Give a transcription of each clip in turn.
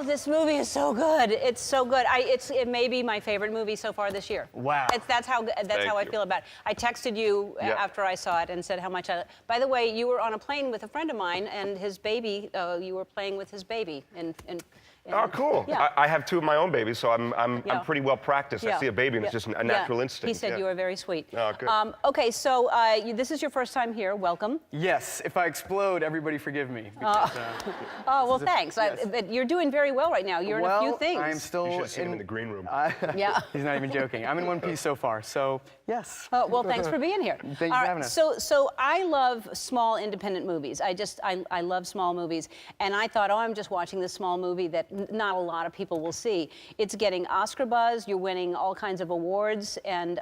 this movie is so good. It's so good. It may be my favorite movie so far this year. Wow. That's how I feel about it. I texted you after I saw it and said how much I. By the way, you were on a plane with a friend of mine and his baby. You were playing with his baby Oh, cool. Yeah. I have two of my own babies, so I'm pretty well practiced. Yeah. I see a baby, and it's just a natural instinct. He said you were very sweet. Oh, good. Okay, so this is your first time here. Welcome. Yes, if I explode, everybody forgive me. Oh, well, thanks. Yes. But you're doing very well right now. You're in a few things. I'm still You should have seen him in the green room. Yeah. He's not even joking. I'm in one piece so far, so yes. Well, thanks for being here. Thanks for having us. So I love small independent movies. I love small movies. And I thought, oh, I'm just watching this small movie that not a lot of people will see. It's getting Oscar buzz. You're winning all kinds of awards. And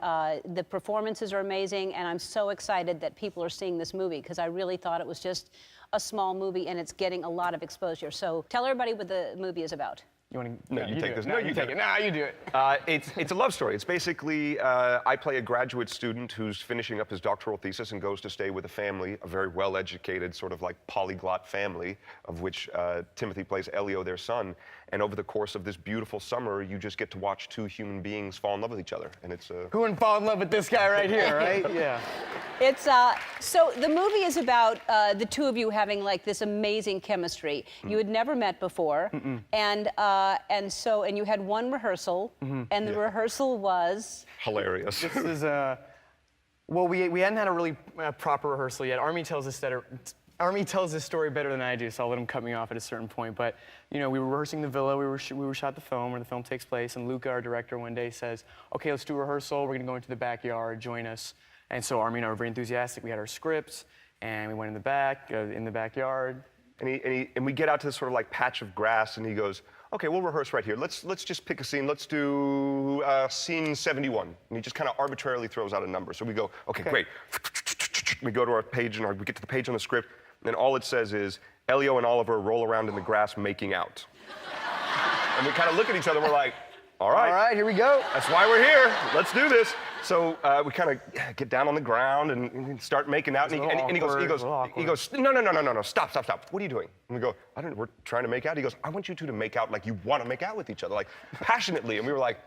the performances are amazing. And I'm so excited that people are seeing this movie because I really thought it was just a small movie and it's getting a lot of exposure. So tell everybody what the movie is about. You want to? No, you take this. No, you take it. Nah, you do it. It's a love story. It's basically, I play a graduate student who's finishing up his doctoral thesis and goes to stay with a family, a very well-educated, sort of like polyglot family, of which Timotheé plays Elio, their son. And over the course of this beautiful summer, you just get to watch two human beings fall in love with each other. And it's Who wouldn't fall in love with this guy right here, right? Yeah. It's so the movie is about the two of you having like this amazing chemistry. You had never met before, and you had one rehearsal, and the rehearsal was hilarious. This is well, we hadn't had a really proper rehearsal yet. Armie tells this story better than I do, so I'll let him cut me off at a certain point. But you know, we were rehearsing the villa. We were shot the film where the film takes place, and Luca, our director, one day says, "Okay, let's do a rehearsal. We're gonna go into the backyard. Join us." And so Armie and I were very enthusiastic. We had our scripts, and we went in the backyard. And we get out to this sort of like patch of grass, and he goes, "Okay, we'll rehearse right here. Let's just pick a scene. Let's do scene 71." And he just kind of arbitrarily throws out a number. So we go, okay, great. We go to our page, and we get to the page on the script, and all it says is, Elio and Oliver roll around in the grass making out. And we kind of look at each other, and we're like, all right, here we go. That's why we're here. Let's do this. So we kind of get down on the ground and start making out. And he goes, no, stop. What are you doing? And we go, we're trying to make out. He goes, I want you two to make out like you want to make out with each other, like passionately. And we were like,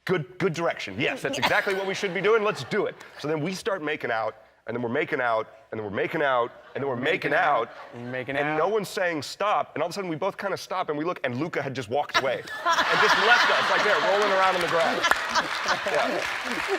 good direction. Yes, that's exactly what we should be doing. Let's do it. So then we start making out, and then we're making out, and then we're making out, and then we're making out, and no one's saying stop, and all of a sudden we both kind of stop, and we look, and Luca had just walked away, and just left us like there, rolling around in the grass.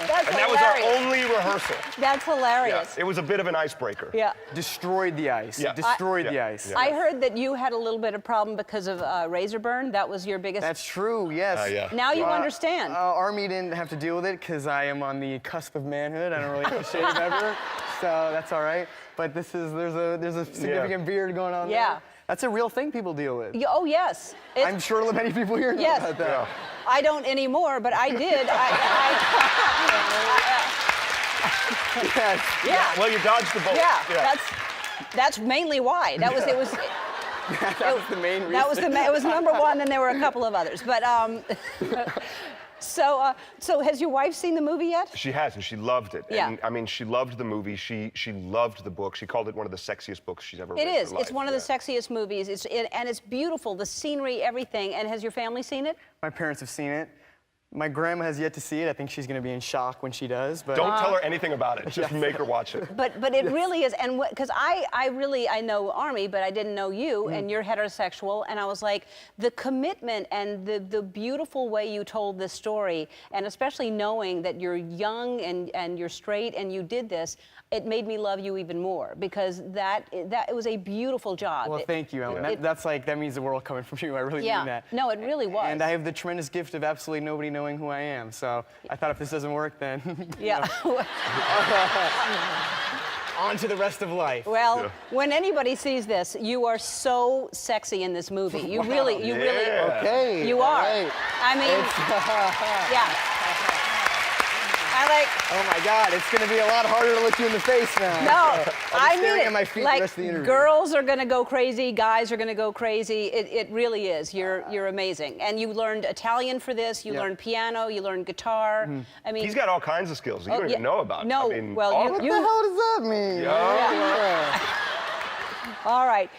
That's that was our only rehearsal. That's hilarious. Yeah, it was a bit of an icebreaker. Yeah. Destroyed the ice. Yeah. Destroyed the ice. Yeah. I heard that you had a little bit of problem because of razor burn. That was your biggest. That's true. Yes. Yeah. Now you understand. Armie didn't have to deal with it because I am on the cusp of manhood. I don't really have to shave ever, so that's all right. But there's a significant beard going on there. That's a real thing people deal with. Oh, yes. I'm sure many people here know about that. Yeah. I don't anymore, but I did. Yeah. Well, you dodged the bullet. Yeah. That's mainly why. That was the main reason. It was number one, and there were a couple of others. But so has your wife seen the movie yet? She has, and she loved it. Yeah. And I mean, she loved the movie. She loved the book. She called it one of the sexiest books she's ever read. It is. It's one of the sexiest movies. And it's beautiful. The scenery, everything. And has your family seen it? My parents have seen it. My grandma has yet to see it. I think she's going to be in shock when she does. But don't tell her anything about it. Just make her watch it. But it really is, and because I know Armie, but I didn't know you, and you're heterosexual, and I was like, the commitment and the beautiful way you told this story, and especially knowing that you're young and you're straight and you did this, it made me love you even more because it was a beautiful job. Well, thank you, Ellen. That means the world coming from you. I really mean that. No, it really was. And I have the tremendous gift of absolutely nobody knowing who I am. So I thought if this doesn't work, then yeah. On to the rest of life. Well, when anybody sees this, you are so sexy in this movie. You really, Okay. You are. Right. I mean, yeah. Oh my God, it's going to be a lot harder to look you in the face now. No, I mean at my feet the rest of the interview. Girls are going to go crazy, guys are going to go crazy. It really is. You're amazing. And you learned Italian for this. You learned piano. You learned guitar. I mean, he's got all kinds of skills that you don't even know about. No, I mean, well, what the hell does that mean? All right.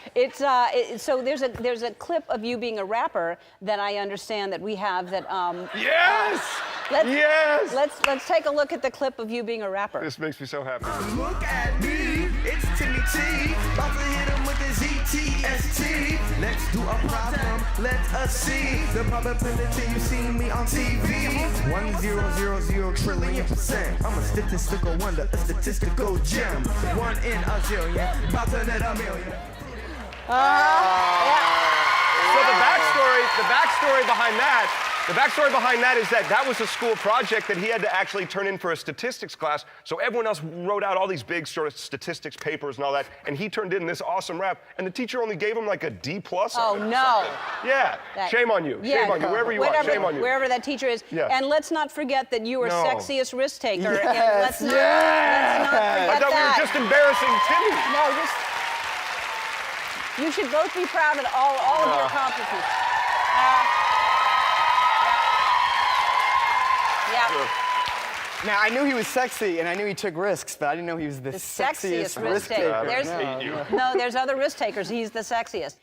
So there's a clip of you being a rapper that I understand that we have that. Yes! Yes! Let's take a look at the clip of you being a rapper. This makes me so happy. Look at me, it's Timotheé. About to hit him with the ZTST. Let's do a problem, let us see the probability you see me on TV. 1,000 trillion%. I'm a statistical wonder, a statistical gem. 1 in a zillion, about to net a million. So the backstory behind that is that was a school project that he had to actually turn in for a statistics class. So everyone else wrote out all these big sort of statistics papers and all that, and he turned in this awesome rap, and the teacher only gave him like a D+. Oh no! Yeah, shame on you. Yeah. Shame on you. Wherever you are, shame on you. Wherever that teacher is. Yeah. And let's not forget that you were No. sexiest risk taker. Yes. And let's not forget I thought we that. were just embarrassing Timmy. No, just. You should both be proud of all of your accomplishments. Yeah. Now, I knew he was sexy, and I knew he took risks, but I didn't know he was the The sexiest risk risk taker. taker. There's, hate you. no, there's other risk takers. He's the sexiest.